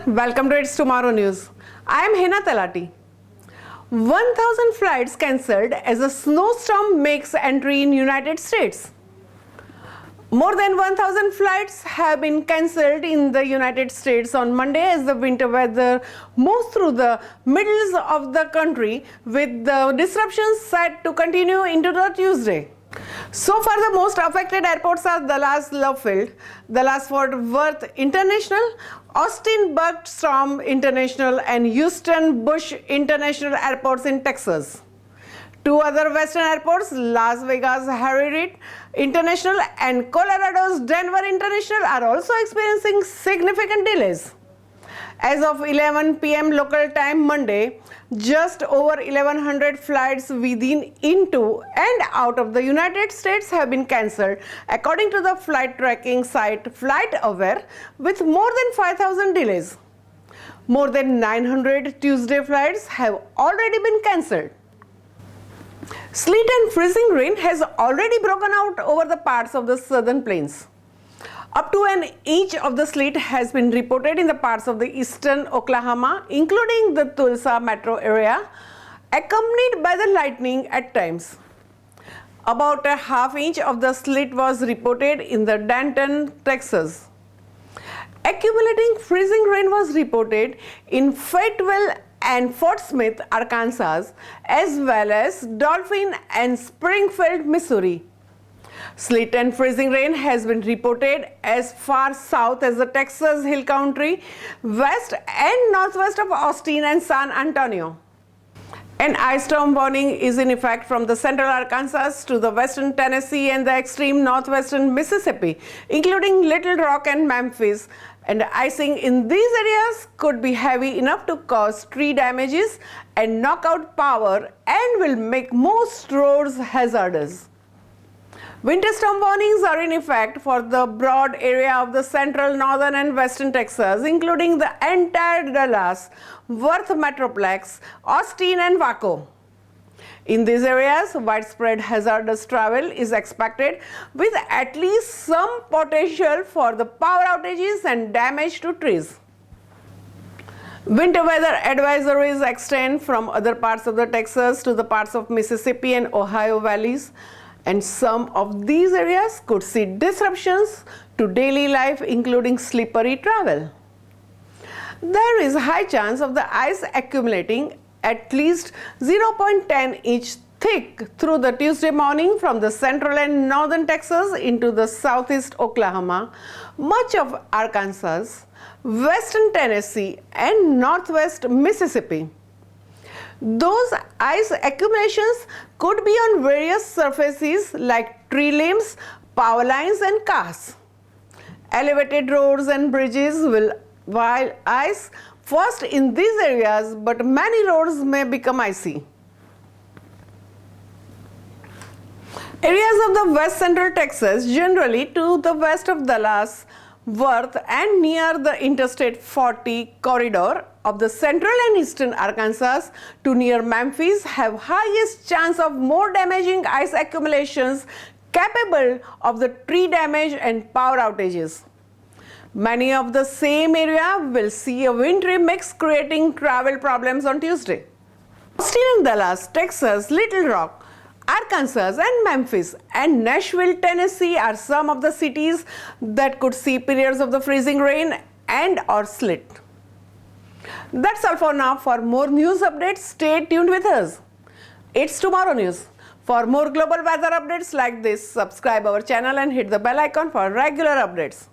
welcome to It's Tomorrow News. I am Hina Talati. 1,000 flights cancelled as a snowstorm makes entry in United States. More than 1,000 flights have been cancelled in the United States on Monday as the winter weather moves through the middle of the country, with the disruptions set to continue into the Tuesday. So far, the most affected airports are Dallas Love Field, Dallas Fort Worth International, Austin Bergstrom International, and Houston Bush International airports in Texas. Two other western airports, Las Vegas Reid International and Colorado's Denver International, are also experiencing significant delays. As of 11 p.m. local time Monday, just over 1,100 flights within, into, and out of the United States have been cancelled, according to the flight tracking site FlightAware, with more than 5,000 delays. More than 900 Tuesday flights have already been cancelled. Sleet and freezing rain has already broken out over the parts of the southern plains. Up to an inch of the sleet has been reported in the parts of the eastern Oklahoma, including the Tulsa metro area, accompanied by the lightning at times. About a half inch of the sleet was reported in the Denton, Texas. Accumulating freezing rain was reported in Fayetteville and Fort Smith, Arkansas, as well as Dauphin and Springfield, Missouri. Sleet and freezing rain has been reported as far south as the Texas Hill Country, west and northwest of Austin and San Antonio. An ice storm warning is in effect from the central Arkansas to the western Tennessee and the extreme northwestern Mississippi, including Little Rock and Memphis, and icing in these areas could be heavy enough to cause tree damages and knock out power and will make most roads hazardous. Winter storm warnings are in effect for the broad area of the central, northern, and western Texas, including the entire Dallas, Worth Metroplex, Austin, and Waco. In these areas, widespread hazardous travel is expected, with at least some potential for the power outages and damage to trees. Winter weather advisories extend from other parts of the Texas to the parts of Mississippi and Ohio valleys, and some of these areas could see disruptions to daily life, including slippery travel. There is a high chance of the ice accumulating at least 0.10 inch thick through the Tuesday morning from the central and northern Texas into the southeast Oklahoma, much of Arkansas, western Tennessee, and northwest Mississippi. Those ice accumulations could be on various surfaces like tree limbs, power lines, and cars. Elevated roads and bridges will ice first in these areas, but many roads may become icy. Areas of the west central Texas, generally to the west of Dallas, Worth, and near the Interstate 40 corridor of the central and eastern Arkansas to near Memphis, have highest chance of more damaging ice accumulations capable of the tree damage and power outages. Many of the same area will see a wintry mix, creating travel problems on Tuesday. Austin and Dallas, Texas, Little Rock, Arkansas, and Memphis, and Nashville, Tennessee are some of the cities that could see periods of the freezing rain and or sleet. That's all for now. For more news updates, stay tuned with us. It's Tomorrow News. For more global weather updates like this, subscribe our channel and hit the bell icon for regular updates.